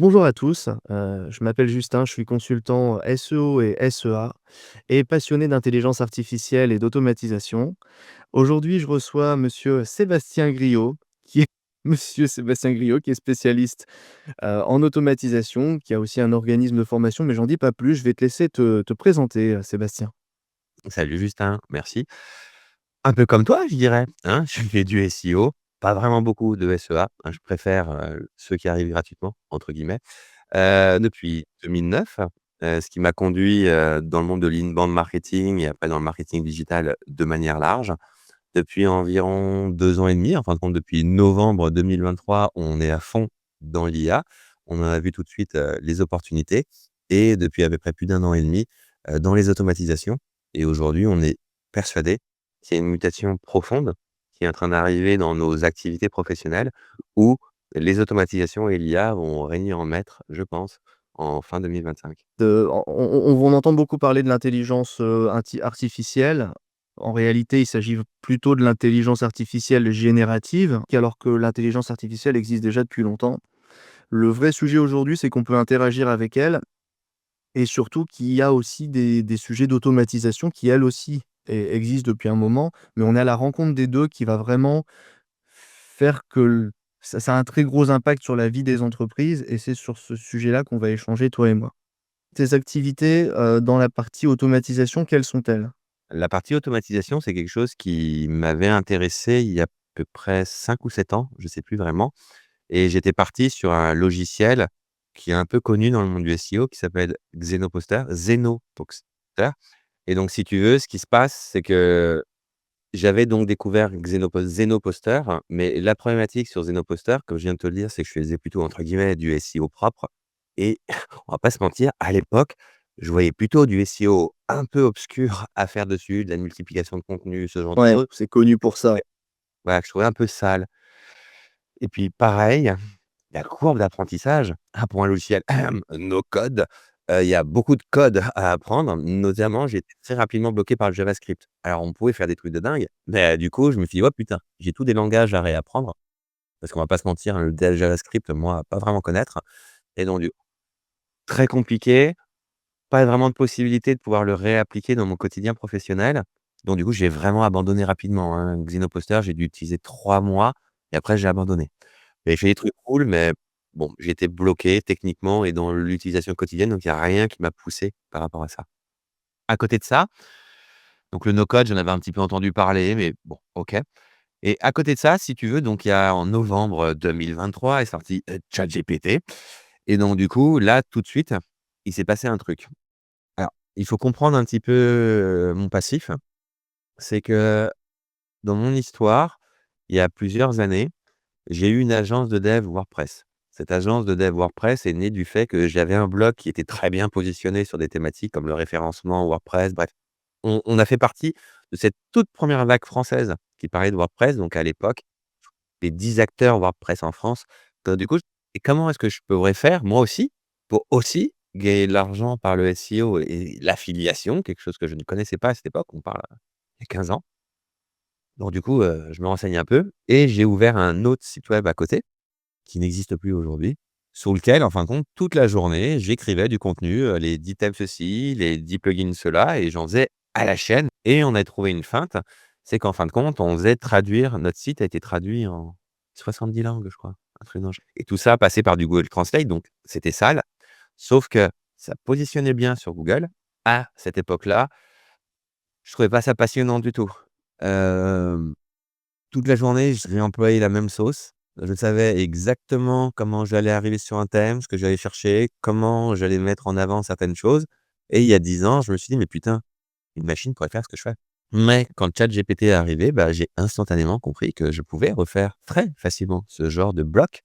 Bonjour à tous, je m'appelle Justin, je suis consultant SEO et SEA et passionné d'intelligence artificielle et d'automatisation. Aujourd'hui, je reçois monsieur Sébastien Griot, qui est monsieur Sébastien Griot, qui est spécialiste, en automatisation, qui a aussi un organisme de formation, mais j'en dis pas plus, je vais te laisser te présenter, Sébastien. Salut Justin, merci. Un peu comme toi, je dirais, hein, je fais du SEO, pas vraiment beaucoup de SEA, hein, je préfère, ceux qui arrivent «gratuitement» entre guillemets, depuis 2009, ce qui m'a conduit, dans le monde de l'inbound marketing et après dans le marketing digital de manière large. Depuis environ 2 ans et demi, en fin de compte depuis novembre 2023, on est à fond dans l'IA. On en a vu tout de suite, les opportunités et depuis à peu près plus d'un an et demi, dans les automatisations et aujourd'hui on est persuadé qu'il y a une mutation profonde qui est en train d'arriver dans nos activités professionnelles où les automatisations et l'IA vont régner en maître, je pense, en fin 2025. On entend beaucoup parler de l'intelligence, artificielle. En réalité, il s'agit plutôt de l'intelligence artificielle générative, alors que l'intelligence artificielle existe déjà depuis longtemps. Le vrai sujet aujourd'hui, c'est qu'on peut interagir avec elle et surtout qu'il y a aussi des sujets d'automatisation qui, elles aussi, existent depuis un moment, mais on est à la rencontre des 2 qui va vraiment faire que ça a un très gros impact sur la vie des entreprises et c'est sur ce sujet-là qu'on va échanger, toi et moi. Tes activités, dans la partie automatisation, quelles sont-elles? La partie automatisation, c'est quelque chose qui m'avait intéressé il y a à peu près 5 ou 7 ans, je sais plus vraiment et j'étais parti sur un logiciel qui est un peu connu dans le monde du SEO qui s'appelle Zenoposter et donc si tu veux, ce qui se passe, c'est que j'avais donc découvert Zenoposter, mais la problématique sur Zenoposter, comme je viens de te le dire, c'est que je faisais plutôt entre guillemets «du SEO propre» et on va pas se mentir, à l'époque, je voyais plutôt du SEO un peu obscur à faire dessus, de la multiplication de contenu, ce genre de Ouais, choses. c'est connu pour ça. Ouais, voilà, que je trouvais un peu sale et puis pareil, la courbe d'apprentissage, pour un logiciel no code, il y a beaucoup de code à apprendre, notamment j'ai été très rapidement bloqué par le JavaScript. Alors on pouvait faire des trucs de dingue, mais du coup je me suis dit: «Oh putain, j'ai tous des langages à réapprendre», parce qu'on va pas se mentir, hein, le dev JavaScript, moi, pas vraiment connaître et donc du très compliqué, pas vraiment de possibilité de pouvoir le réappliquer dans mon quotidien professionnel. Donc du coup, j'ai vraiment abandonné rapidement, hein. Xenoposter, j'ai dû utiliser 3 mois et après j'ai abandonné. J'avais fait des trucs cool, mais bon, j'étais bloqué techniquement et dans l'utilisation quotidienne, donc il y a rien qui m'a poussé par rapport à ça. À côté de ça, donc le no-code, j'en avais un petit peu entendu parler, mais bon, OK. Et à côté de ça, si tu veux, donc il y a en novembre 2023 est sorti, ChatGPT et donc du coup, là, tout de suite, il s'est passé un truc. Alors, il faut comprendre un petit peu, mon passif. C'est que dans mon histoire, il y a plusieurs années, j'ai eu une agence de dev WordPress. Cette agence de dev WordPress est née du fait que j'avais un blog qui était très bien positionné sur des thématiques comme le référencement WordPress, bref. On a fait partie de cette toute première vague française qui parlait de WordPress, donc à l'époque, les 10 acteurs WordPress en France. Donc du coup, et comment est-ce que je pourrais faire, moi aussi, pour aussi gagner de l'argent par le SEO et l'affiliation, quelque chose que je ne connaissais pas à cette époque, on parle, il y a 15 ans. Donc du coup, je me renseigne un peu et j'ai ouvert un autre site web à côté, qui n'existe plus aujourd'hui, sur lequel, en fin de compte, toute la journée, j'écrivais du contenu, les 10 thèmes ceci, les 10 plugins cela et j'en faisais à la chaîne et on a trouvé une feinte, c'est qu'en fin de compte, on faisait traduire notre site a été traduit en 70 langues, je crois, un truc dans le genre et tout ça passé par du Google Translate, donc c'était sale, sauf que ça positionnait bien sur Google. À cette époque-là, je trouvais pas ça passionnant du tout. Hem Toute la journée, je réemployais la même sauce. Je savais exactement comment j'allais arriver sur un thème, ce que j'allais chercher, comment j'allais mettre en avant certaines choses et il y a 10 ans, je me suis dit: «Mais putain, une machine pourrait faire ce que je fais». Mais quand ChatGPT est arrivé, bah, j'ai instantanément compris que je pouvais refaire très facilement ce genre de bloc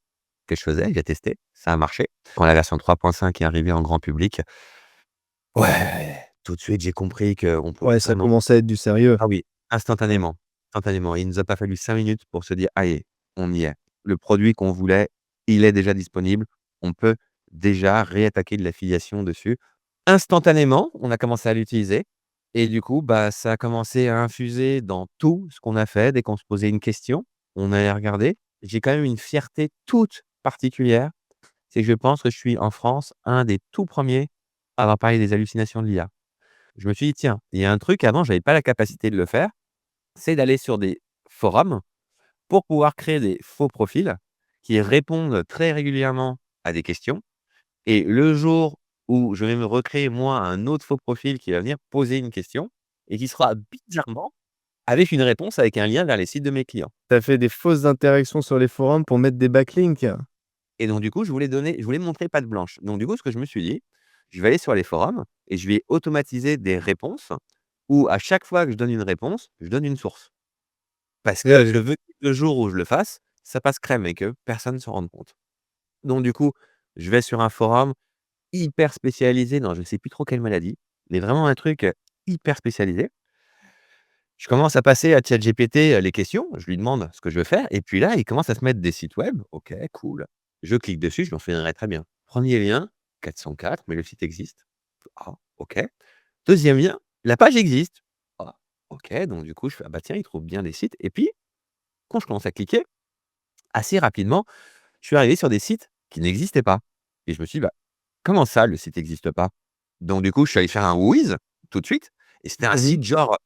que je faisais. J'ai testé, ça a marché. Quand la version 3.5 est arrivée en grand public, ouais, tout de suite, j'ai compris qu'on pouvait Ouais, ça vraiment commence à être du sérieux. ah oui, instantanément, instantanément. Il nous a pas fallu 5 minutes pour se dire: «Ça y est, on y est. Le produit qu'on voulait, il est déjà disponible. On peut déjà réattaquer de l'affiliation dessus». Instantanément, on a commencé à l'utiliser et du coup, bah, ça a commencé à infuser dans tout ce qu'on a fait. Dès qu'on se posait une question, on allait regarder. J'ai quand même une fierté toute particulière, c'est que je pense que je suis en France un des tout premiers à avoir parlé des hallucinations de l'IA. Je me suis dit: «Tiens, il y a un truc avant j'avais pas la capacité de le faire, c'est d'aller sur des forums pour pouvoir créer des faux profils qui répondent très régulièrement à des questions et le jour où je vais me recréer moi un autre faux profil qui va venir poser une question et qui sera bizarrement avec une réponse avec un lien vers les sites de mes clients». Tu as fait des fausses interactions sur les forums pour mettre des backlinks? Et donc du coup, je voulais montrer patte blanche. Donc du coup, ce que je me suis dit, je vais aller sur les forums et je vais automatiser des réponses où à chaque fois que je donne une réponse, je donne une source. Parce que je veux que le jour où je le fasse, ça passe crème et que personne ne se rende compte. Donc du coup, je vais sur un forum hyper spécialisé dans je ne sais plus trop quelle maladie, mais vraiment un truc, hyper spécialisé. Je commence à passer à ChatGPT, les questions, je lui demande ce que je veux faire et puis là, il commence à se mettre des sites web. OK, cool. Je clique dessus, je m'en souviendrai très bien. Premier lien, 404, mais le site existe. Ah, OK. Deuxième lien, la page existe. Ah, OK, donc du coup, je fais: «Ah bah tiens, il trouve bien des sites» et puis quand je commence à cliquer, assez rapidement, je suis arrivé sur des sites qui n'existaient pas et je me suis dit: «Bah, comment ça, le site n'existe pas?» Donc du coup, je suis allé faire un Whois tout de suite et c'était un Mmh. site genre,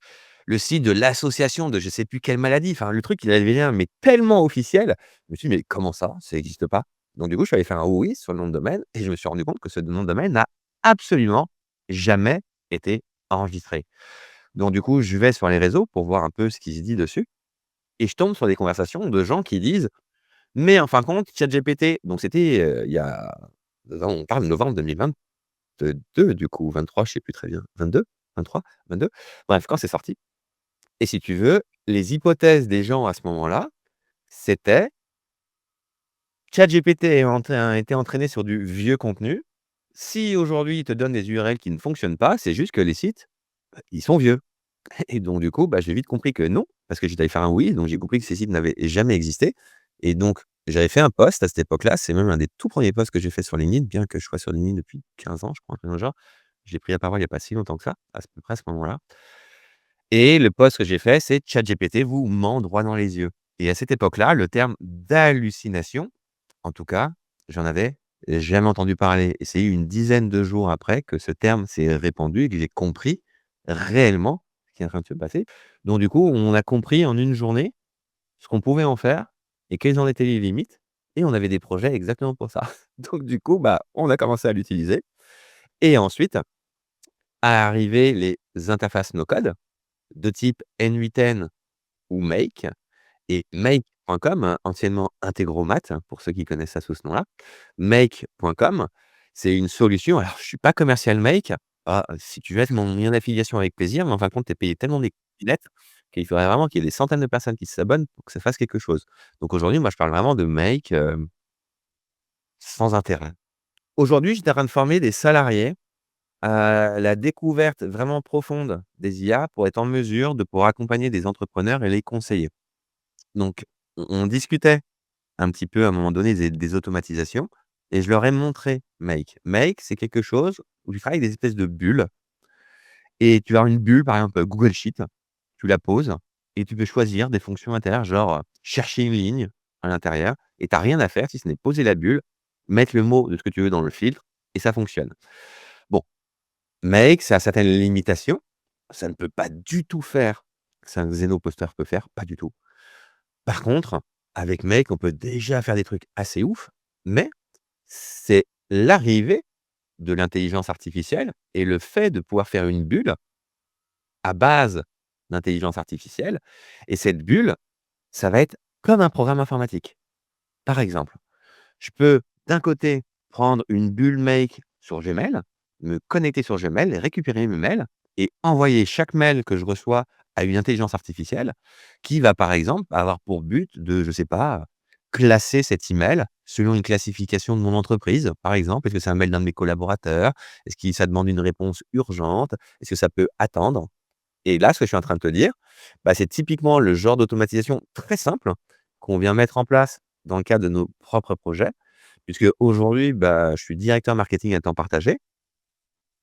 le site de l'association de je sais plus quelle maladie. Enfin, le truc, il avait l'air mais tellement officiel. Je me suis dit: «Mais comment ça? Ça existe pas?» Donc du coup, je suis allé faire un Whois sur le nom de domaine et je me suis rendu compte que ce nom de domaine n'a absolument jamais été enregistré. Donc du coup, je vais sur les réseaux pour voir un peu ce qui se dit dessus et je tombe sur des conversations de gens qui disent: «Mais en fin de compte, ChatGPT», donc c'était, il y a on parle de novembre 2022 du coup, 23, je sais plus très bien. 22? 23? 22? Bref, quand c'est sorti et si tu veux, les hypothèses des gens à ce moment-là, c'était ChatGPT a été entraîné sur du vieux contenu. Si aujourd'hui il te donne des URL qui ne fonctionnent pas, c'est juste que les sites, bah, ils sont vieux et donc du coup, bah, j'ai vite compris que non, parce que j'étais allé faire un oui, donc j'ai compris que ces sites n'avaient jamais existé et donc j'avais fait un post à cette époque-là, c'est même un des tout premiers posts que j'ai fait sur LinkedIn, bien que je sois sur LinkedIn depuis 15 ans, je crois, un truc dans le genre. J'ai pris la parole il y a pas si longtemps que ça, à peu près à ce moment-là. Et le post que j'ai fait, c'est ChatGPT vous ment droit dans les yeux. Et à cette époque-là, le terme d'hallucination, en tout cas, j'en avais jamais entendu parler. Et c'est une dizaine de jours après que ce terme s'est répandu et que j'ai compris réellement ce qui est en train de se passer. Donc du coup, on a compris en une journée ce qu'on pouvait en faire et quelles en étaient les limites. Et on avait des projets exactement pour ça. Donc du coup, bah, on a commencé à l'utiliser. Et ensuite, à arriver les interfaces no-code de type N8N ou Make et make.com, anciennement Integromat, pour ceux qui connaissent ça sous ce nom-là. Make.com, c'est une solution alors je suis pas commercial Make, si tu veux être mon lien d'affiliation avec plaisir, mais en fin de compte, tu es payé tellement des copinette qu'il faudrait vraiment qu'il y ait des centaines de personnes qui s'abonnent pour que ça fasse quelque chose. Donc aujourd'hui, moi, je parle vraiment de Make, sans intérêt. Aujourd'hui, j'étais en train de former des salariés à la découverte vraiment profonde des IA pour être en mesure de pouvoir accompagner des entrepreneurs et les conseiller. Donc on discutait un petit peu à un moment donné des automatisations et je leur ai montré Make. Make, c'est quelque chose où tu travailles avec des espèces de bulles et tu as une bulle, par exemple, Google Sheet, tu la poses et tu peux choisir des fonctions intérieures, genre, chercher une ligne à l'intérieur et tu as rien à faire si ce n'est poser la bulle, mettre le mot de ce que tu veux dans le filtre et ça fonctionne. Bon, Make, ça a certaines limitations. Ça ne peut pas du tout faire ce qu'un Xenoposter peut faire, pas du tout. Par contre, avec Make, on peut déjà faire des trucs assez ouf, mais c'est l'arrivée de l'intelligence artificielle et le fait de pouvoir faire une bulle à base d'intelligence artificielle et cette bulle, ça va être comme un programme informatique. Par exemple, je peux d'un côté prendre une bulle Make sur Gmail, me connecter sur Gmail, récupérer mes mails et envoyer chaque mail que je reçois à une intelligence artificielle qui va, par exemple, avoir pour but de, je sais pas, classer cet email selon une classification de mon entreprise, par exemple. Est-ce que c'est un mail d'un de mes collaborateurs? Est-ce que ça demande une réponse urgente? Est-ce que ça peut attendre? Et là, ce que je suis en train de te dire, bah, c'est typiquement le genre d'automatisation très simple qu'on vient mettre en place dans le cadre de nos propres projets. Puisque aujourd'hui, bah, je suis directeur marketing à temps partagé.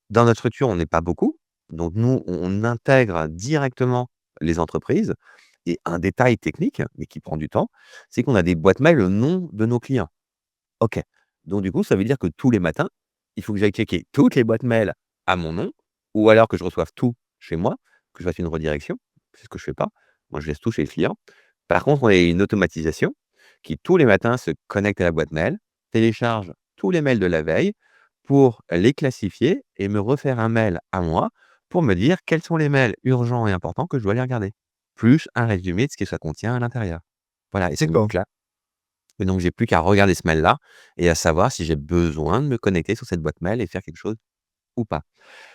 Dans notre structure, on n'est pas beaucoup. Donc nous, on intègre directement les entreprises et un détail technique, mais qui prend du temps, c'est qu'on a des boîtes mail au nom de nos clients. OK. Donc du coup, ça veut dire que tous les matins, il faut que j'aille checker toutes les boîtes mail à mon nom ou alors que je reçoive tout chez moi, que je fasse une redirection. C'est ce que je fais pas. Moi, je laisse tout chez le client. Par contre, on a une automatisation qui, tous les matins, se connecte à la boîte mail, télécharge tous les mails de la veille pour les classifier et me refaire un mail à moi pour me dire quels sont les mails urgents et importants que je dois aller regarder, plus un résumé de ce que ça contient à l'intérieur. Voilà, et cette D'accord. boucle-là, et donc j'ai plus qu'à regarder ce mail-là et à savoir si j'ai besoin de me connecter sur cette boîte mail et faire quelque chose ou pas.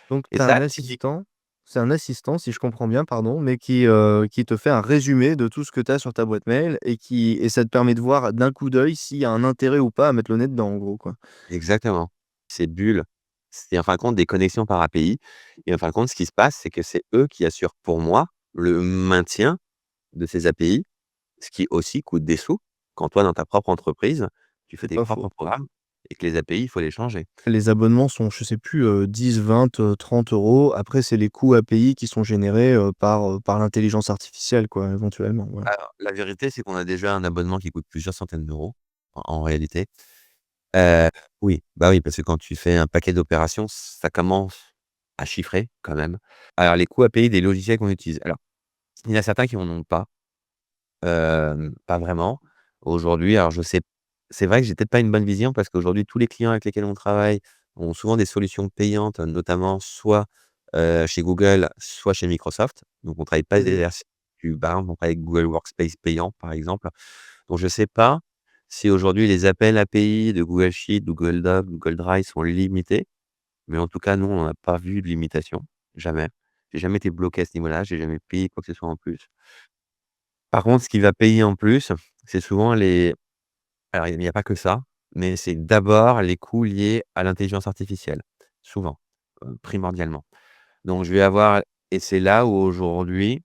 Donc Et tu as ça, un assistant c'est un assistant, si je comprends bien, pardon, mais qui te fait un résumé de tout ce que tu as sur ta boîte mail et ça te permet de voir d'un coup d'œil s'il y a un intérêt ou pas à mettre le nez dedans, en gros, quoi. exactement. Ces bulles, c'est en fin de compte des connexions par API et en fin de compte, ce qui se passe, c'est que c'est eux qui assurent pour moi le maintien de ces API, ce qui aussi coûte des sous. Quand toi, dans ta propre entreprise, tu fais C'est tes pas propres faux. programmes et que les API, il faut les changer. Les abonnements sont, je sais plus, 10, 20, 30 €. Après, c'est les coûts API qui sont générés, par l'intelligence artificielle, quoi, éventuellement, voilà. Alors, la vérité, c'est qu'on a déjà un abonnement qui coûte plusieurs centaines d'euros, en réalité. Heu, oui, bah, oui, parce que quand tu fais un paquet d'opérations, ça commence à chiffrer quand même. Alors les coûts API des logiciels qu'on utilise. Alors, il y en a certains qui en ont pas, pas vraiment. Aujourd'hui, alors je sais c'est vrai que j'ai peut-être pas une bonne vision parce qu'aujourd'hui tous les clients avec lesquels on travaille ont souvent des solutions payantes, notamment soit, chez Google, soit chez Microsoft. Donc on travaille pas des versions par exemple, on travaille avec Google Workspace payant, par exemple. Donc je sais pas si aujourd'hui les appels API de Google Sheets, Google Docs, Google Drive sont limités, mais en tout cas, nous, on n'a pas vu de limitation, jamais. J'ai jamais été bloqué à ce niveau-là, j'ai jamais payé quoi que ce soit en plus. Par contre, ce qui va payer en plus, c'est souvent les alors il y a pas que ça, mais c'est d'abord les coûts liés à l'intelligence artificielle, souvent, primordialement. Donc je vais avoir et c'est là où aujourd'hui,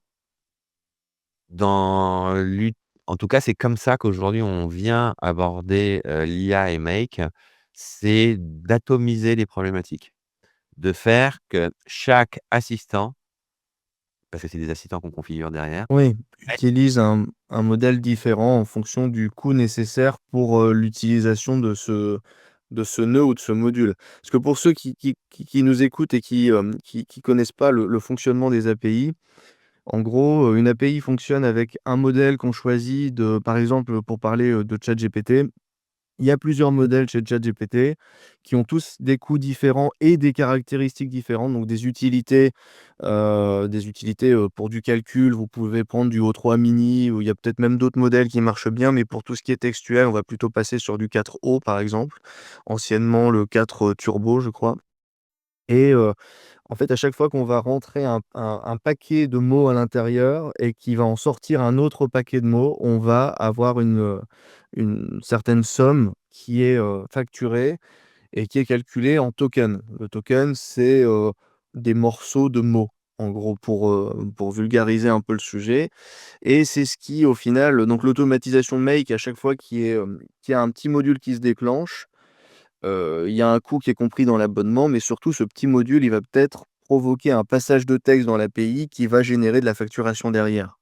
dans l'ut en tout cas, c'est comme ça qu'aujourd'hui on vient aborder, l'IA et Make, c'est d'atomiser les problématiques. De faire que chaque assistant, parce que c'est des assistants qu'on configure derrière, Oui, ouais, utilise un modèle différent en fonction du coût nécessaire pour, l'utilisation de ce nœud ou de ce module. Parce que pour ceux qui nous écoutent et qui connaissent pas le fonctionnement des API, en gros, une API fonctionne avec un modèle qu'on choisit de par exemple, pour parler, de ChatGPT, il y a plusieurs modèles chez ChatGPT qui ont tous des coûts différents et des caractéristiques différentes, donc des utilités, pour du calcul. Vous pouvez prendre du O3 mini ou il y a peut-être même d'autres modèles qui marchent bien, mais pour tout ce qui est textuel, on va plutôt passer sur du 4O, par exemple, anciennement le 4 turbo, je crois. Et en fait, à chaque fois qu'on va rentrer un paquet de mots à l'intérieur et qu'il va en sortir un autre paquet de mots, on va avoir une certaine somme qui est, facturée et qui est calculée en token. Le token, c'est, des morceaux de mots, en gros, pour vulgariser un peu le sujet et c'est ce qui, au final donc l'automatisation Make, à chaque fois qu'il y a un petit module qui se déclenche, il y a un coût qui est compris dans l'abonnement, mais surtout ce petit module, il va peut-être provoquer un passage de texte dans l'API qui va générer de la facturation derrière,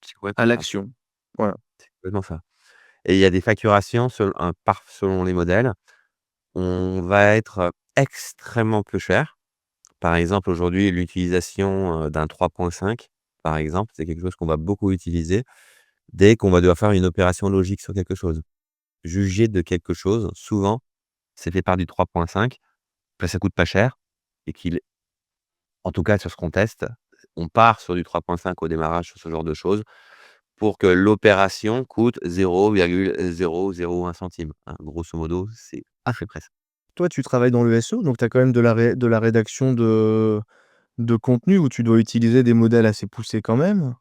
c'est à complètement ça, l'action. Voilà. c'est complètement ça. Et il y a des facturations selon les modèles. On va être, extrêmement peu cher. Par exemple, aujourd'hui, l'utilisation, d'un 3.5, par exemple, c'est quelque chose qu'on va beaucoup utiliser dès qu'on va devoir faire une opération logique sur quelque chose. Juger de quelque chose, souvent, c'est fait par du 3.5, que ça coûte pas cher et qu'il en tout cas sur ce qu'on teste, on part sur du 3.5 au démarrage sur ce genre de choses pour que l'opération coûte 0,001 centime, hein. Grosso modo, c'est à peu près ça. Toi, tu travailles dans le SEO, donc tu as quand même de la rédaction de contenu où tu dois utiliser des modèles assez poussés quand même?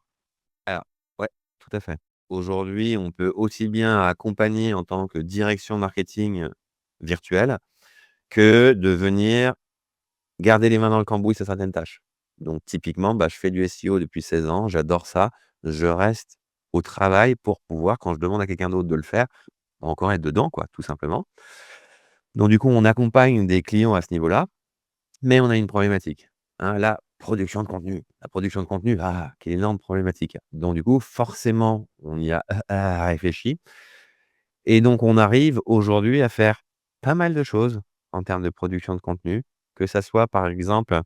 Alors ouais, tout à fait. Aujourd'hui, on peut aussi bien accompagner en tant que direction marketing, virtuelle que de venir garder les mains dans le cambouis sur certaines tâches. Donc typiquement, bah, je fais du SEO depuis 16 ans, j'adore ça. Je reste au travail pour pouvoir, quand je demande à quelqu'un d'autre de le faire, encore être dedans quoi, tout simplement. Donc du coup, on accompagne des clients à ce niveau-là, mais on a une problématique, hein, la production de contenu. La production de contenu, quelle énorme problématique. Donc du coup, forcément, on y a réfléchi Et donc on arrive aujourd'hui à faire pas mal de choses en termes de production de contenu, que ça soit par exemple,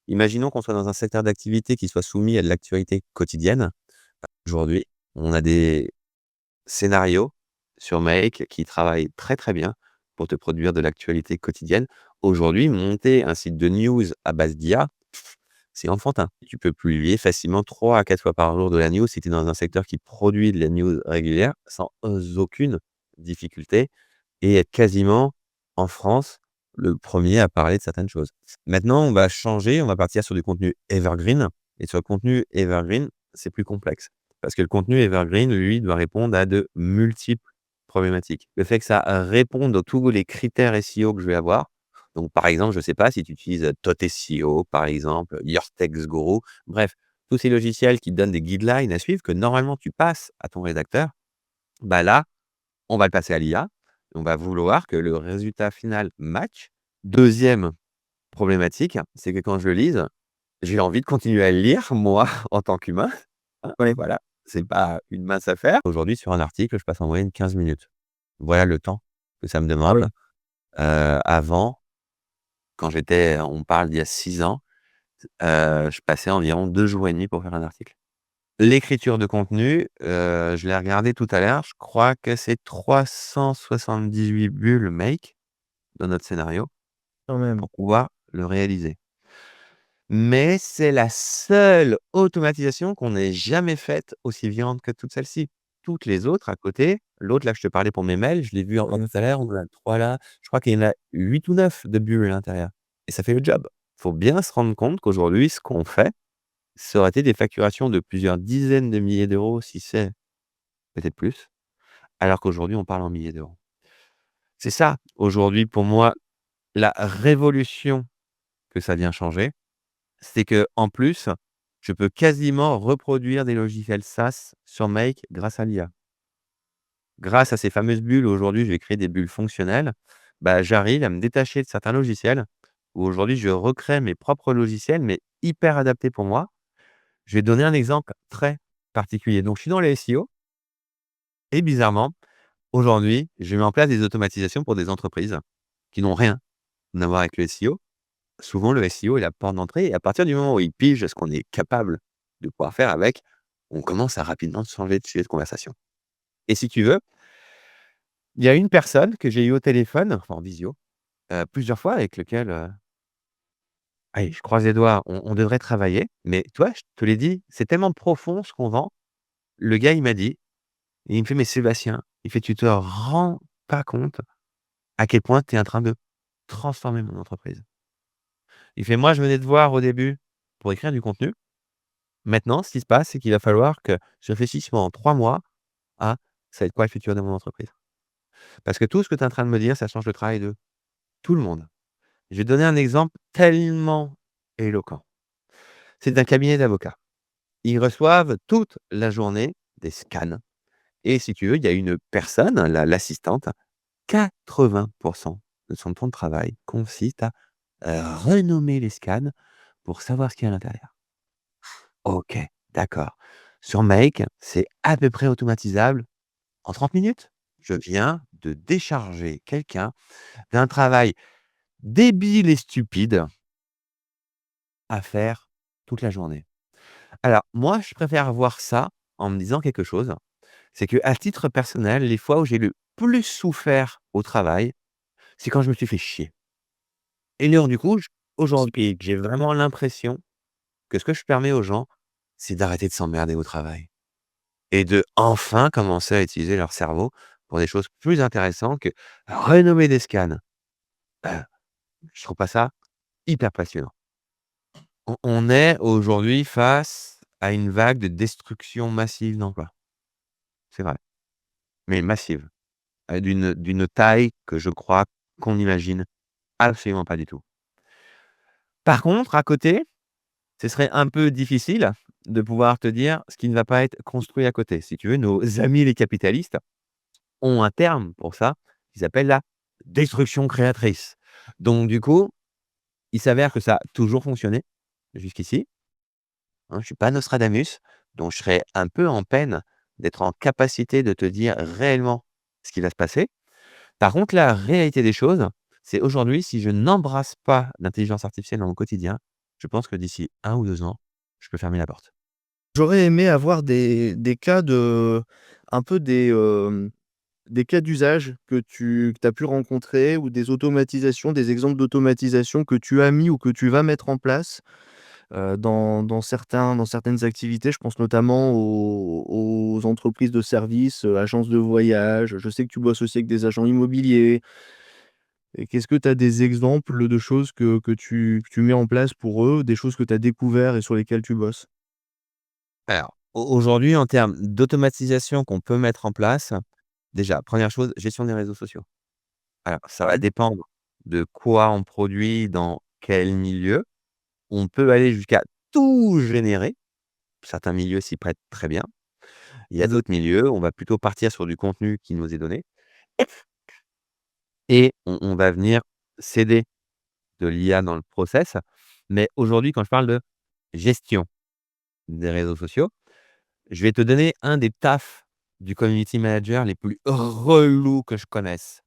imaginons qu'on soit dans un secteur d'activité qui soit soumis à de l'actualité quotidienne. Aujourd'hui, on a des scénarios sur Make qui travaillent très, très bien pour te produire de l'actualité quotidienne. Aujourd'hui, monter un site de news à base d'IA, c'est enfantin. Tu peux publier facilement 3 à 4 fois par jour de la news si tu es dans un secteur qui produit de la news régulière sans aucune difficulté et être quasiment, en France, le premier à parler de certaines choses. Maintenant, on va changer, on va partir sur du contenu evergreen et sur le contenu evergreen, c'est plus complexe. Parce que le contenu evergreen, lui, doit répondre à de multiples problématiques. Le fait que ça réponde à tous les critères SEO que je vais avoir. Donc, par exemple, je ne sais pas si tu utilises Tot SEO, par exemple, Your Text Guru, bref, tous ces logiciels qui te donnent des guidelines à suivre que normalement tu passes à ton rédacteur, bah là, on va le passer à l'IA. On va vouloir que le résultat final match. Deuxième problématique, c'est que quand je le lise, j'ai envie de continuer à le lire, moi, en tant qu'humain. Ouais, voilà, c'est pas une mince affaire. Aujourd'hui, sur un article, je passe en moyenne 15 minutes. Voilà le temps que ça me demande. Avant, quand j'étais on parle d'il y a 6 ans, je passais environ 2 jours et demi pour faire un article. L'écriture de contenu, je l'ai regardé tout à l'heure, je crois que c'est 378 bulles make dans notre scénario Quand même. pour pouvoir le réaliser. Mais c'est la seule automatisation qu'on ait jamais faite aussi violente que toutes celles-ci. Toutes les autres à côté, l'autre là, je te parlais pour mes mails, je l'ai vu en tout à l'heure, on en a 3 là, je crois qu'il y en a 8 ou 9 de bulles à l'intérieur et ça fait le job. Faut bien se rendre compte qu'aujourd'hui, ce qu'on fait, ça aurait été des facturations de plusieurs dizaines de milliers d'euros, si c'est peut-être plus, alors qu'aujourd'hui, on parle en milliers d'euros. C'est ça, aujourd'hui, pour moi, la révolution que ça vient changer, c'est que en plus, je peux quasiment reproduire des logiciels SaaS sur Make grâce à l'IA. Grâce à ces fameuses bulles, aujourd'hui, je vais créer des bulles fonctionnelles. Bah, j'arrive à me détacher de certains logiciels où aujourd'hui, je recrée mes propres logiciels, mais hyper adaptés pour moi. Je vais donner un exemple très particulier. Donc, je suis dans les SEO et bizarrement, aujourd'hui, je mets en place des automatisations pour des entreprises qui n'ont rien à voir avec le SEO. Souvent, le SEO est la porte d'entrée et à partir du moment où ils pigent ce qu'on est capable de pouvoir faire avec, on commence à rapidement changer de sujet de conversation. Et si tu veux, il y a une personne que j'ai eu au téléphone, enfin en visio, plusieurs fois avec lequel, allez, je croise les doigts, on devrait travailler. Mais toi, je te l'ai dit, c'est tellement profond ce qu'on vend. Le gars, il m'a dit, et il me fait: «Mais Sébastien», il fait: «Tu te rends pas compte à quel point tu es en train de transformer mon entreprise». Il fait: «Moi, je venais te voir au début pour écrire du contenu. Maintenant, ce qui se passe, c'est qu'il va falloir que je réfléchisse pendant 3 mois à ça va être quoi le futur de mon entreprise. Parce que tout ce que tu es en train de me dire, ça change le travail de tout le monde». Je vais te donner un exemple tellement éloquent. C'est un cabinet d'avocats. Ils reçoivent toute la journée des scans et si tu veux, il y a une personne, l'assistante, 80 de son temps de travail consiste à, renommer les scans pour savoir ce qu'il y a à l'intérieur. OK, d'accord. Sur Make, c'est à peu près automatisable en 30 minutes. Je viens de décharger quelqu'un d'un travail débile et stupide à faire toute la journée. Alors moi, je préfère voir ça en me disant quelque chose, c'est qu'à titre personnel, les fois où j'ai le plus souffert au travail, c'est quand je me suis fait chier. Et donc du coup, aujourd'hui, j'ai vraiment l'impression que ce que je permets aux gens, c'est d'arrêter de s'emmerder au travail et de enfin commencer à utiliser leur cerveau pour des choses plus intéressantes que renommer des scans. Heu, je trouve pas ça hyper passionnant. On est aujourd'hui face à une vague de destruction massive d'emplois. C'est vrai, mais massive, d'une taille que je crois qu'on n'imagine absolument pas du tout. Par contre, à côté, ce serait un peu difficile de pouvoir te dire ce qui ne va pas être construit à côté. Si tu veux, nos amis les capitalistes ont un terme pour ça, qui s'appelle la destruction créatrice. Donc du coup, il s'avère que ça a toujours fonctionné jusqu'ici, hein. Je suis pas Nostradamus, donc je serais un peu en peine d'être en capacité de te dire réellement ce qui va se passer. Par contre, la réalité des choses, c'est aujourd'hui, si je n'embrasse pas l'intelligence artificielle dans mon quotidien, je pense que d'ici 1 ou 2 ans, je peux fermer la porte. J'aurais aimé avoir des cas un peu des cas d'usage que tu as pu rencontrer ou des automatisations, des exemples d'automatisation que tu as mis ou que tu vas mettre en place, dans certaines activités. Je pense notamment aux entreprises de services, agences de voyage. Je sais que tu bosses aussi avec des agents immobiliers. Et qu'est-ce que tu as des exemples de choses que tu mets en place pour eux, des choses que tu as découvert et sur lesquelles tu bosses? Alors, aujourd'hui, en termes d'automatisation qu'on peut mettre en place, déjà, première chose, gestion des réseaux sociaux. Alors, ça va Ouais. dépendre de quoi on produit, dans quel milieu. On peut aller jusqu'à tout générer. Certains milieux s'y prêtent très bien. Il y a d'autres milieux, on va plutôt partir sur du contenu qui nous est donné et on va venir céder de l'IA dans le process. Mais aujourd'hui, quand je parle de gestion des réseaux sociaux, je vais te donner un des tafs du community manager les plus relous que je connaisse.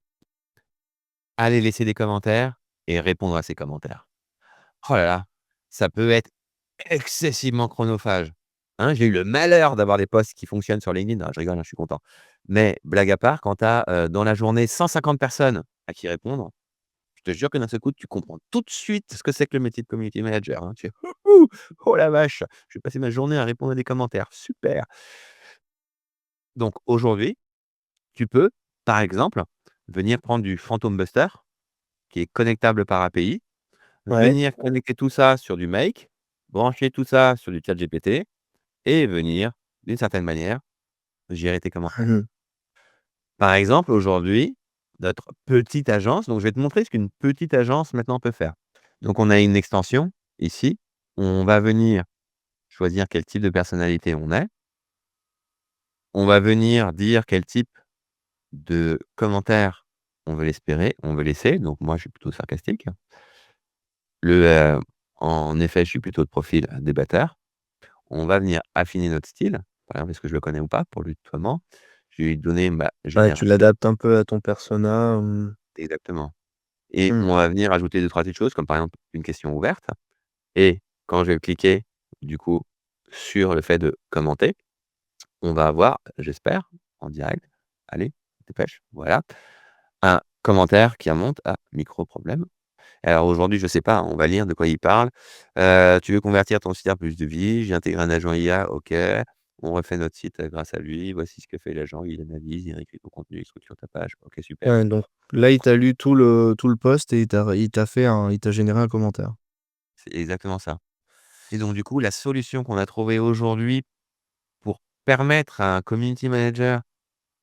Aller laisser des commentaires et répondre à ces commentaires. Oh là là, ça peut être excessivement chronophage. Hein, j'ai eu le malheur d'avoir des posts qui fonctionnent sur LinkedIn. Non, je rigole, hein, je suis content. Mais blague à part, quand tu as, dans la journée 150 personnes à qui répondre, je te jure que d'un seul coup, tu comprends tout de suite ce que c'est que le métier de community manager, hein. Tu fais: «Ouhou! Oh la vache, je vais passer ma journée à répondre à des commentaires, super!» Donc aujourd'hui, tu peux, par exemple, venir prendre du Phantom Buster qui est connectable par API, Ouais. venir connecter tout ça sur du Make, brancher tout ça sur du ChatGPT et venir, d'une certaine manière, gérer tes commentaires. Mmh. Par exemple, aujourd'hui, notre petite agence, donc je vais te montrer ce qu'une petite agence maintenant peut faire. Donc on a une extension ici, on va venir choisir quel type de personnalité on est. On va venir dire quel type de commentaire on veut laisser, donc moi je suis plutôt sarcastique. En effet, je suis plutôt de profil débatteur. On va venir affiner notre style, par exemple, est-ce que je le connais ou pas pour le tutoiement. Je vais lui donner ma Ouais, tu génération l'adaptes un peu à ton persona, mmh. exactement et Mmh. on va venir ajouter 2-3 petites choses comme par exemple une question ouverte et quand je vais cliquer du coup sur le fait de commenter, on va avoir, j'espère, en direct, allez, dépêche, voilà, un commentaire qui remonte. «Ah, micro problème». Alors aujourd'hui, je sais pas, on va lire de quoi il parle. «Tu veux convertir ton site à plus de vie, j'ai intégré un agent IA, OK. On refait notre site, grâce à lui. Voici ce que fait l'agent, il analyse, il réécrit ton contenu, il structure ta page. OK, super». Ouais, donc là, il t'a lu tout le post et il t'a généré un commentaire. C'est exactement ça et donc du coup, la solution qu'on a trouvée aujourd'hui pour permettre à un community manager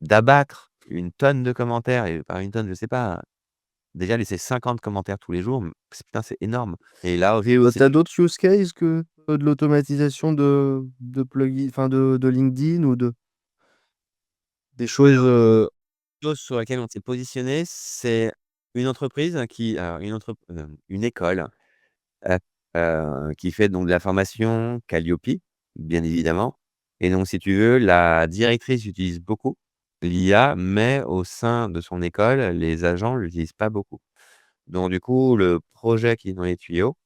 d'abattre une tonne de commentaires et par une tonne, je sais pas, déjà laisser 50 commentaires tous les jours, c'est putain, c'est énorme et là, Et aujourd'hui, c'est tu d'autres use cases que, de l'automatisation de plugins, enfin de LinkedIn ou des choses, chose sur laquelle on s'est positionné, c'est une entreprise qui alors une école, heu qui fait donc de la formation Calliope, bien évidemment et donc si tu veux, la directrice utilise beaucoup l'IA, mais au sein de son école, les agents l'utilisent pas beaucoup. Donc du coup, le projet qui est dans les tuyaux,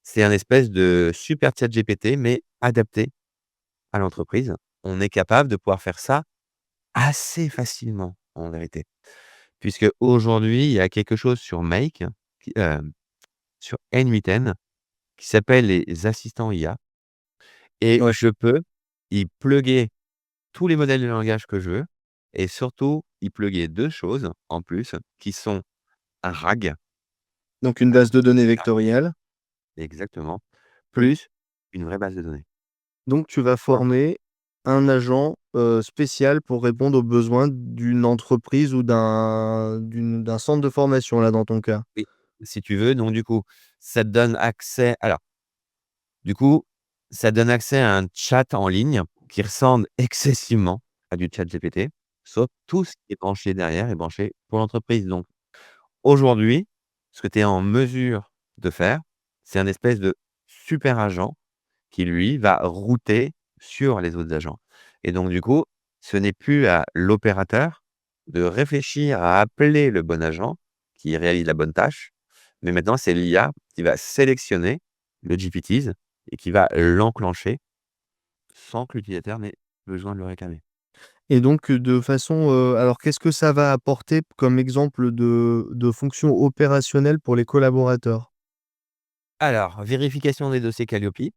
c'est un espèce de super ChatGPT, mais adapté à l'entreprise. On est capable de pouvoir faire ça assez facilement, en vérité. Puisque aujourd'hui, il y a quelque chose sur Make, qui, sur N8N, qui s'appelle les assistants IA et ouais, je peux y plugger tous les modèles de langage que je veux et surtout y plugger 2 choses en plus qui sont un RAG, donc une base de données vectorielle. exactement, Mmh. plus une vraie base de données. Donc tu vas former un agent, spécial pour répondre aux besoins d'une entreprise ou d'un centre de formation, là, dans ton cas? Oui, si tu veux, donc du coup, ça te donne accès alors, du coup, ça donne accès à un chat en ligne qui ressemble excessivement à du ChatGPT, sauf tout ce qui est branché derrière est branché pour l'entreprise. Donc aujourd'hui, ce que tu es en mesure de faire, c'est un espèce de super agent qui lui va router sur les autres agents et donc du coup, ce n'est plus à l'opérateur de réfléchir à appeler le bon agent qui réalise la bonne tâche, mais maintenant c'est l'IA qui va sélectionner le GPTs et qui va l'enclencher sans que l'utilisateur n'ait besoin de le réclamer. Et donc, de façon, alors qu'est-ce que ça va apporter comme exemple de fonction opérationnelle pour les collaborateurs? Alors, vérification des dossiers Calliope,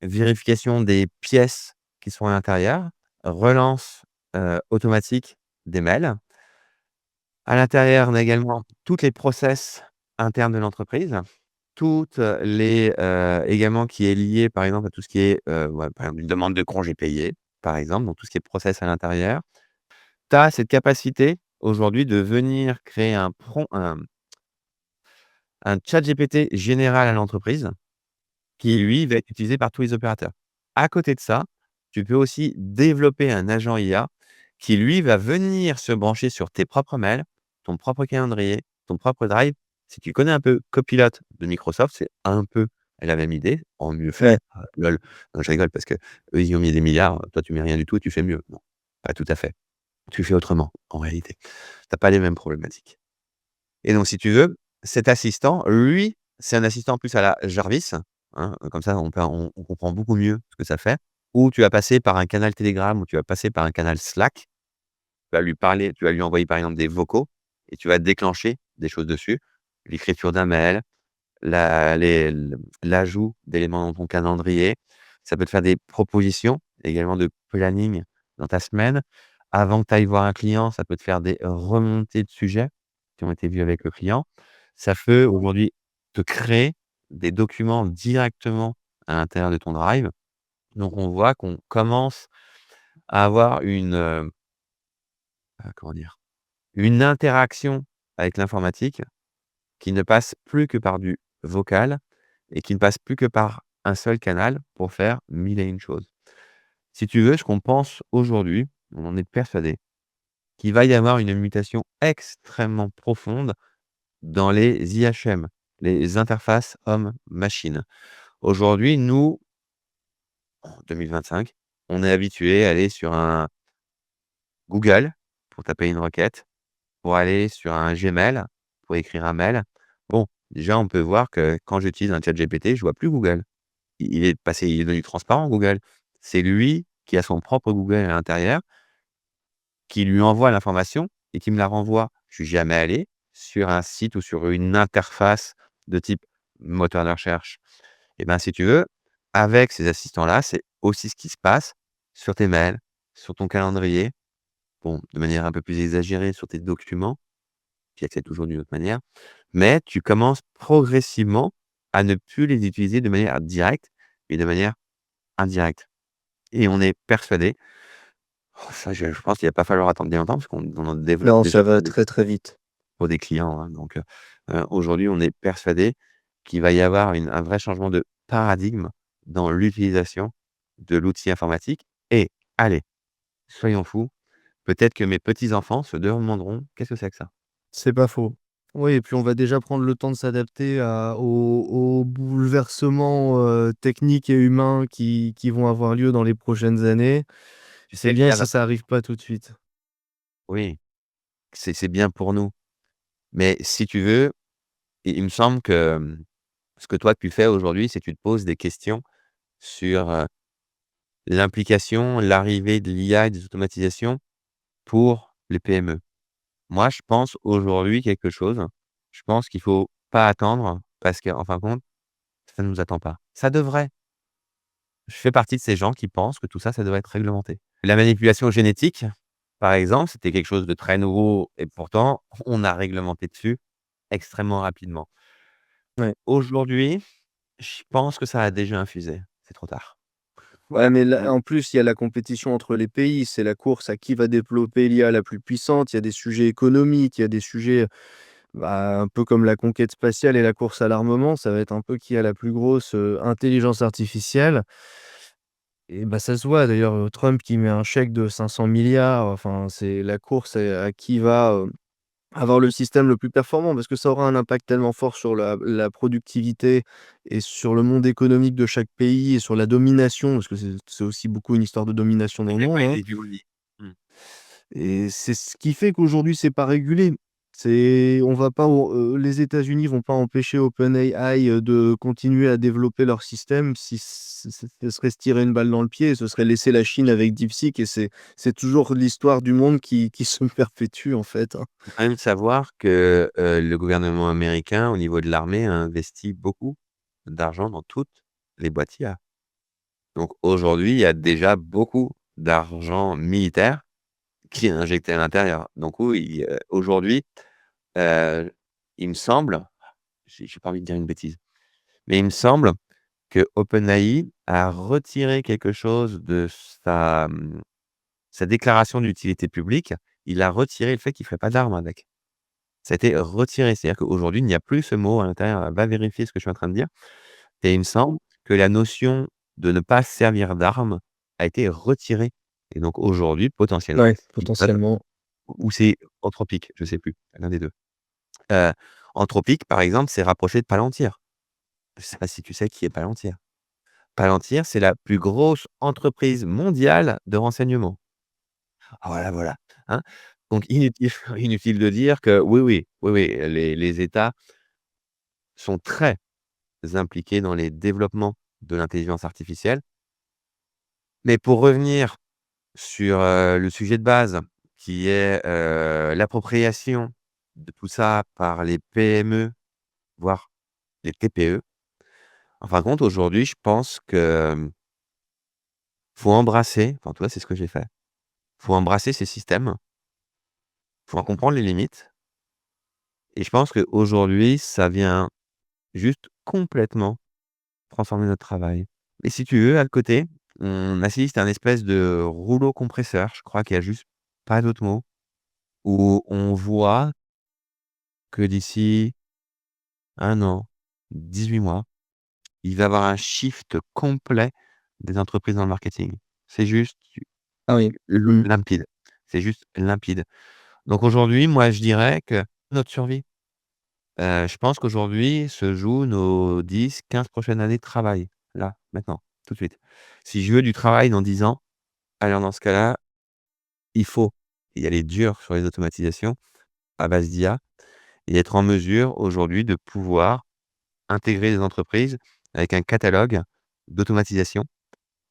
vérification des pièces qui sont à l'intérieur, relance, automatique des mails. À l'intérieur, on a également toutes les process internes de l'entreprise, toutes, les, également qui est lié, par exemple, à tout ce qui est, ouais, par exemple, une demande de congé payé, par exemple, donc tout ce qui est process à l'intérieur. Tu as cette capacité aujourd'hui de venir créer un chat GPT général à l'entreprise qui, lui, va être utilisé par tous les opérateurs. À côté de ça, tu peux aussi développer un agent IA qui, lui, va venir se brancher sur tes propres mails, ton propre calendrier, ton propre Drive. Si tu connais un peu Copilot de Microsoft, c'est un peu la même idée, en mieux Ouais. fait. Lol. Non, je rigole parce qu'eux, ils y ont mis des milliards. Toi, tu mets rien du tout et tu fais mieux. Non, pas tout à fait. Tu fais autrement, en réalité. Tu as pas les mêmes problématiques. Et donc, si tu veux, cet assistant, lui, c'est un assistant en plus à la Jarvis, hein, comme ça on comprend beaucoup mieux ce que ça fait. Ou tu vas passer par un canal Telegram, ou tu vas passer par un canal Slack, tu vas lui parler, tu vas lui envoyer par exemple des vocaux et tu vas déclencher des choses dessus. L'écriture d'un mail, l'ajout d'éléments dans ton calendrier. Ça peut te faire des propositions également de planning dans ta semaine. Avant que tu ailles voir un client, ça peut te faire des remontées de sujets qui ont été vus avec le client. Ça peut aujourd'hui te créer des documents directement à l'intérieur de ton Drive. Donc on voit qu'on commence à avoir comment dire? Une interaction avec l'informatique qui ne passe plus que par du vocal et qui ne passe plus que par un seul canal pour faire 1000 et une choses. Si tu veux, ce qu'on pense aujourd'hui, on en est persuadé, qu'il va y avoir une mutation extrêmement profonde dans les IHM, les interfaces homme-machine. Aujourd'hui, nous, en 2025, on est habitué à aller sur un Google pour taper une requête, pour aller sur un Gmail pour écrire un mail. Bon, déjà, on peut voir que quand j'utilise un ChatGPT, je vois plus Google. Il est devenu transparent Google. C'est lui qui a son propre Google à l'intérieur, qui lui envoie l'information et qui me la renvoie. Je suis jamais allé sur un site ou sur une interface de type moteur de recherche. Et ben, si tu veux, avec ces assistants-là, c'est aussi ce qui se passe sur tes mails, sur ton calendrier, bon, de manière un peu plus exagérée sur tes documents, qui accèdent toujours d'une autre manière, mais tu commences progressivement à ne plus les utiliser de manière directe, mais de manière indirecte. Et on est persuadé, ça je pense qu'il va pas falloir attendre bien longtemps parce qu'on en développe Non, déjà ça va très, très vite. pour des clients, hein, donc aujourd'hui, on est persuadé qu'il va y avoir un vrai changement de paradigme dans l'utilisation de l'outil informatique et allez, soyons fous, peut-être que mes petits-enfants se demanderont: «Qu'est-ce que c'est que ça?» C'est pas faux. Oui et puis on va déjà prendre le temps de s'adapter aux bouleversements, techniques et humains qui vont avoir lieu dans les prochaines années. Tu C'est sais, bien regarde si ça arrive pas tout de suite. oui, c'est bien pour nous, mais si tu veux, il me semble que, ce que toi tu fais aujourd'hui, c'est que tu te poses des questions sur, l'implication, l'arrivée de l'IA et des automatisations pour les PME. Moi, je pense aujourd'hui quelque chose. Je pense qu'il faut pas attendre parce qu'en fin de compte, ça ne nous attend pas. Ça devrait. Je fais partie de ces gens qui pensent que tout ça, ça devrait être réglementé. La manipulation génétique, par exemple, c'était quelque chose de très nouveau et pourtant on a réglementé dessus extrêmement rapidement. Ouais. Aujourd'hui, je pense que ça a déjà infusé. C'est trop tard. Ouais, Voilà. mais là, en plus, il y a la compétition entre les pays. C'est la course à qui va développer l'IA la plus puissante. Il y a des sujets économiques, il y a des sujets, bah, un peu comme la conquête spatiale et la course à l'armement. Ça va être un peu qui a la plus grosse, intelligence artificielle et bah, ça se voit d'ailleurs, Trump qui met un chèque de 500 milliards. Enfin, c'est la course à qui va, avoir le système le plus performant parce que ça aura un impact tellement fort sur la productivité et sur le monde économique de chaque pays et sur la domination, parce que c'est aussi beaucoup une histoire de domination À dans le quel point monde, il hein. est évolué. Mmh. et c'est ce qui fait qu'aujourd'hui c'est pas régulé. On va pas les États-Unis vont pas empêcher OpenAI, de continuer à développer leur système si ce serait se tirer une balle dans le pied, ce serait laisser la Chine avec DeepSeek et c'est toujours l'histoire du monde qui se perpétue en fait, hein. Faut quand même savoir que, le gouvernement américain, au niveau de l'armée, a investi beaucoup d'argent dans toutes les boîtes IA. Donc aujourd'hui, il y a déjà beaucoup d'argent militaire qui est injecté à l'intérieur. Donc oui, aujourd'hui, heu, il me semble, j'ai pas envie de dire une bêtise, mais il me semble que OpenAI a retiré quelque chose de sa déclaration d'utilité publique. Il a retiré le fait qu'il ferait pas d'armes avec. Ça a été retiré. C'est-à-dire qu'aujourd'hui, il n'y a plus ce mot à l'intérieur. Va vérifier ce que je suis en train de dire et il me semble que la notion de ne pas servir d'armes a été retirée et donc aujourd'hui, potentiellement, Ouais, ils peuvent potentiellement. ou c'est Anthropic, je sais plus, l'un des 2. Heu, Anthropic, par exemple, s'est rapproché de Palantir. Je sais pas si tu sais qui est Palantir? Palantir, c'est la plus grosse entreprise mondiale de renseignement. Ah voilà, voilà, hein? Donc inutile inutile de dire que oui, oui, oui, oui, les États sont très impliqués dans les développements de l'intelligence artificielle. Mais pour revenir sur, le sujet de base qui est, l'appropriation de tout ça par les PME, voire les TPE. En fin de compte, aujourd'hui, je pense que, faut embrasser, enfin, toi, c'est ce que j'ai fait. Faut embrasser ces systèmes, faut en comprendre les limites et je pense qu'aujourd'hui, ça vient juste complètement transformer notre travail. Et si tu veux, à côté, on assiste à un espèce de rouleau compresseur, je crois qu'il y a juste pas d'autre mot, où on voit que d'ici 1 an, 18 mois, il va y avoir un shift complet des entreprises dans le marketing. C'est juste Ah oui. Mmh. limpide. C'est juste limpide. Donc aujourd'hui, moi, je dirais que notre survie. Je pense qu'aujourd'hui se jouent nos 10, 15 prochaines années de travail, là, maintenant, tout de suite. Si je veux du travail dans 10 ans, alors dans ce cas-là, il faut y aller dur sur les automatisations à base d'IA et être en mesure aujourd'hui de pouvoir intégrer des entreprises avec un catalogue d'automatisation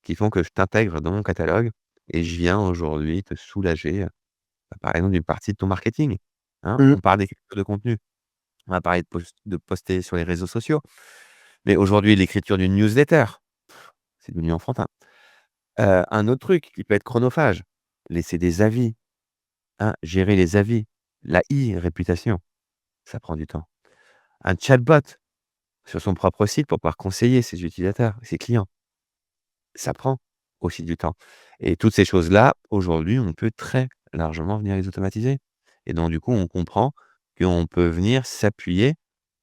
qui font que je t'intègre dans mon catalogue et je viens aujourd'hui te soulager, par exemple d'une partie de ton marketing, hein. Mmh. On parle d'écriture de contenu, on va parler de poster sur les réseaux sociaux, mais aujourd'hui l'écriture d'une newsletter, c'est devenu enfantin. Un autre truc qui peut être chronophage, laisser des avis, hein, gérer les avis, la réputation, ça prend du temps. Un chatbot sur son propre site pour pouvoir conseiller ses utilisateurs, ses clients. Ça prend aussi du temps et toutes ces choses-là, aujourd'hui, on peut très largement venir les automatiser et donc du coup, on comprend qu'on peut venir s'appuyer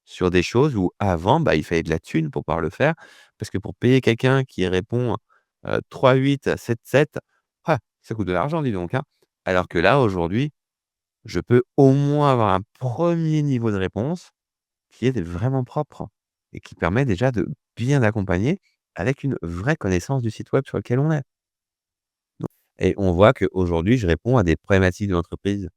sur des choses où avant, bah, il fallait de la thune pour pouvoir le faire parce que pour payer quelqu'un qui répond, 3-8 à 7-7, ah, ça coûte de l'argent, dis donc, hein. Alors que là, aujourd'hui, je peux au moins avoir un premier niveau de réponse qui est vraiment propre et qui permet déjà de bien accompagner avec une vraie connaissance du site web sur lequel on est. Et on voit qu'aujourd'hui, je réponds à des problématiques de l'entreprise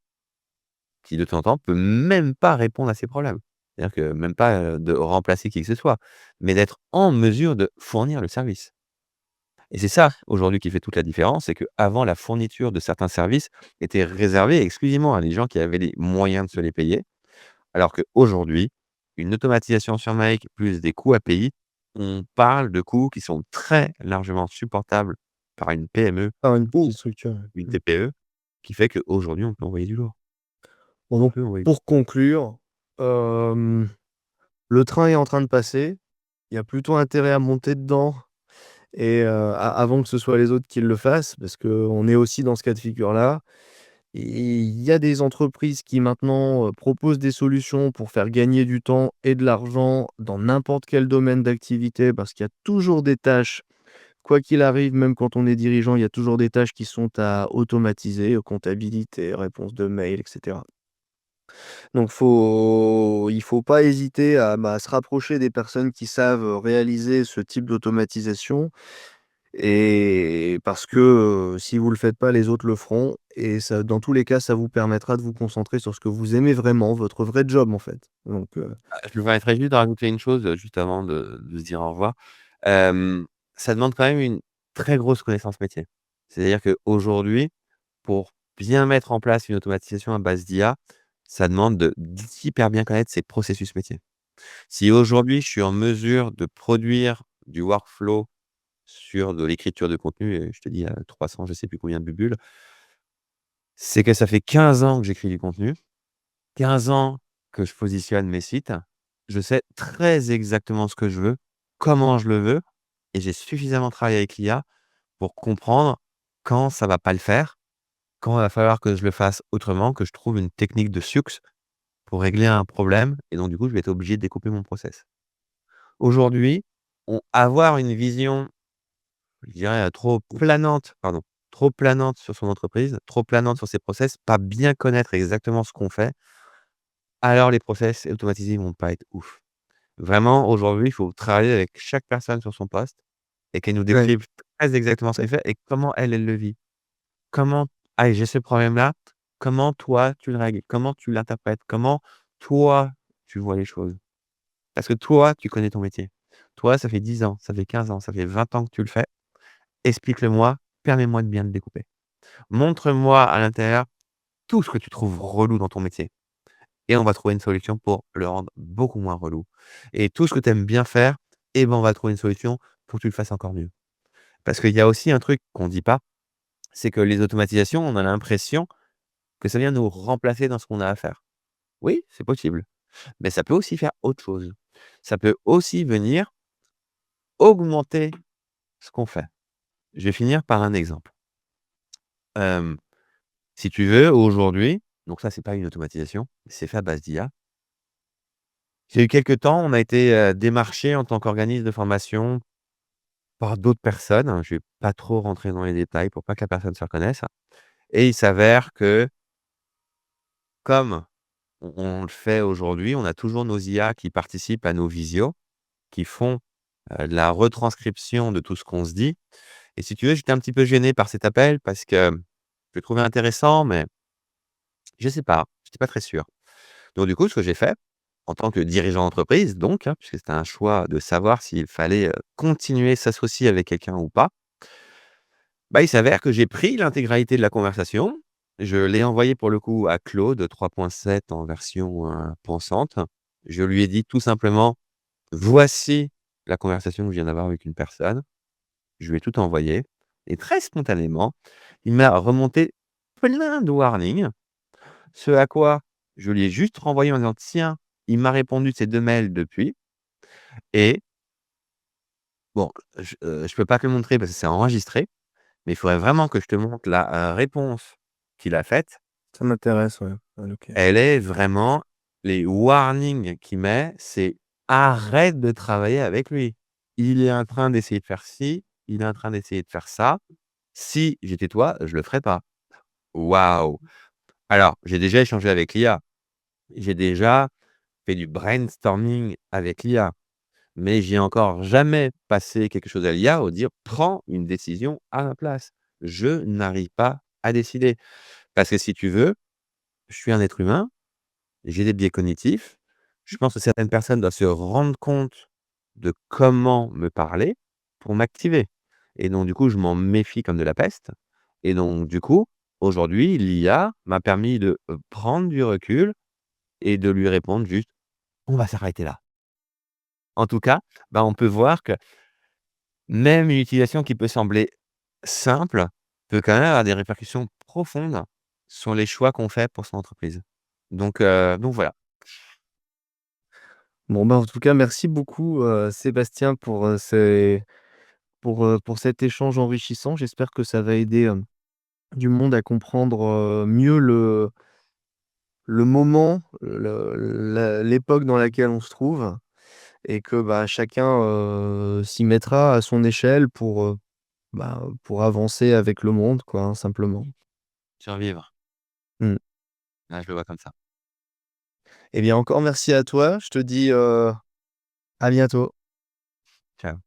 qui, de temps en temps, peut même pas répondre à ces problèmes. C'est-à-dire que même pas, de remplacer qui que ce soit, mais d'être en mesure de fournir le service. Et c'est ça, aujourd'hui, qui fait toute la différence, c'est qu'avant, la fourniture de certains services était réservée exclusivement à des gens qui avaient les moyens de se les payer. Alors qu'aujourd'hui, une automatisation sur Make plus des coûts API, on parle de coûts qui sont très largement supportables par une PME Par une ou petite structure, ouais. une Mmh. TPE, qui fait qu'aujourd'hui, on peut envoyer du lourd. Bon On donc peut envoyer pour conclure, hem, le train est en train de passer. Il y a plutôt intérêt à monter dedans et a avant que ce soit les autres qui le fassent, parce qu'on est aussi dans ce cas de figure-là. Et il y a des entreprises qui maintenant, proposent des solutions pour faire gagner du temps et de l'argent dans n'importe quel domaine d'activité, parce qu'il y a toujours des tâches, quoi qu'il arrive, même quand on est dirigeant, il y a toujours des tâches qui sont à automatiser, comptabilité, réponse de mail et cetera. Donc il faut pas hésiter à se rapprocher des personnes qui savent, réaliser ce type d'automatisation et parce que, si vous le faites pas, les autres le feront et ça dans tous les cas, ça vous permettra de vous concentrer sur ce que vous aimez vraiment, votre vrai job, en fait. Donc Je me permettrais juste de rajouter une chose, juste avant de se dire au revoir. Hem, Ça demande quand même une très grosse connaissance métier. C'est-à-dire qu'aujourd'hui, pour bien mettre en place une automatisation à base d'IA, ça demande de d'hyper bien connaître ses processus métiers. Si aujourd'hui, je suis en mesure de produire du workflow sur de l'écriture de contenu et je te dis, 300 je sais plus combien de bubules, c'est que ça fait 15 ans que j'écris du contenu, 15 ans que je positionne mes sites. Je sais très exactement ce que je veux, comment je le veux et j'ai suffisamment travaillé avec l'IA pour comprendre quand ça va pas le faire, quand il va falloir que je le fasse autrement, que je trouve une technique de Sioux pour régler un problème et donc du coup, je vais être obligé de découper mon process. Aujourd'hui, avoir une vision, je dirais, trop planante sur son entreprise, trop planante sur ses process, pas bien connaître exactement ce qu'on fait, alors les process automatisés vont pas être ouf. Vraiment, aujourd'hui, il faut travailler avec chaque personne sur son poste et qu'elle nous ouais. décrive très exactement ce qu'elle fait et comment elle le vit. Comment: «Ah, j'ai ce problème-là», comment toi tu le règles? Comment tu l'interprètes? Comment toi tu vois les choses? Parce que toi, tu connais ton métier. Toi, ça fait 10 ans, ça fait 15 ans, ça fait 20 ans que tu le fais. Explique-le-moi, permets-moi de bien le découper. Montre-moi à l'intérieur tout ce que tu trouves relou dans ton métier et on va trouver une solution pour le rendre beaucoup moins relou et tout ce que tu aimes bien faire et ben, on va trouver une solution pour que tu le fasses encore mieux. Parce qu'il y a aussi un truc qu'on dit pas, c'est que les automatisations, on a l'impression que ça vient nous remplacer dans ce qu'on a à faire. Oui, c'est possible, mais ça peut aussi faire autre chose. Ça peut aussi venir augmenter ce qu'on fait. Je vais finir par un exemple. Hem, Si tu veux, aujourd'hui, donc ça, c'est pas une automatisation, c'est fait à base d'IA. Il y a eu quelque temps, on a été, démarchés en tant qu'organisme de formation par d'autres personnes. Je vais pas trop rentrer dans les détails pour pas que la personne se reconnaisse et il s'avère que comme on le fait aujourd'hui, on a toujours nos IA qui participent à nos visios, qui font, la retranscription de tout ce qu'on se dit et si tu veux, j'étais un petit peu gêné par cet appel parce que je le trouvais intéressant, mais je sais pas, j'étais pas très sûr. Donc du coup, ce que j'ai fait, en tant que dirigeant d'entreprise donc, puisque c'était un choix de savoir s'il fallait, continuer, s'associer avec quelqu'un ou pas. Bah, il s'avère que j'ai pris l'intégralité de la conversation. Je l'ai envoyé pour le coup à Claude 3.7 en version, pensante. Je lui ai dit tout simplement: «Voici la conversation que je viens d'avoir avec une personne». Je lui ai tout envoyé et très spontanément, il m'a remonté plein de warnings. Ce à quoi je lui ai juste renvoyé en disant: «Tiens, il m'a répondu de ces 2 mails depuis» et bon, je peux pas te le montrer parce que c'est enregistré, mais il faudrait vraiment que je te montre la, réponse qu'il a faite. Ça m'intéresse, ouais. Ouais, OK. Elle est vraiment les warnings qu'il met, c'est: «Arrête de travailler avec lui. Il est en train d'essayer de faire ci, il est en train d'essayer de faire ça. Si j'étais toi, je le ferais pas». Waouh! Alors, j'ai déjà échangé avec l'IA. J'ai déjà fait du brainstorming avec l'IA, mais j'ai encore jamais passé quelque chose à l'IA ou dire: «Prends une décision à ma place». Je n'arrive pas à décider. Parce que si tu veux, je suis un être humain, j'ai des biais cognitifs. Je pense que certaines personnes doivent se rendre compte de comment me parler pour m'activer et donc du coup, je m'en méfie comme de la peste et donc du coup, aujourd'hui, l'IA m'a permis de, prendre du recul et de lui répondre juste: «On va s'arrêter là». En tout cas, bah, on peut voir que même une utilisation qui peut sembler simple, peut quand même avoir des répercussions profondes sur les choix qu'on fait pour son entreprise. Donc voilà. Bon, bah, en tout cas, merci beaucoup, Sébastien pour cet échange enrichissant. J'espère que ça va aider, du monde à comprendre, mieux le moment, l'époque dans laquelle on se trouve et que, bah, chacun, s'y mettra à son échelle pour avancer avec le monde quoi, hein, simplement. Survivre. Mmh. Ah, je le vois comme ça. Eh bien, encore merci à toi. Je te dis, à bientôt. Ciao.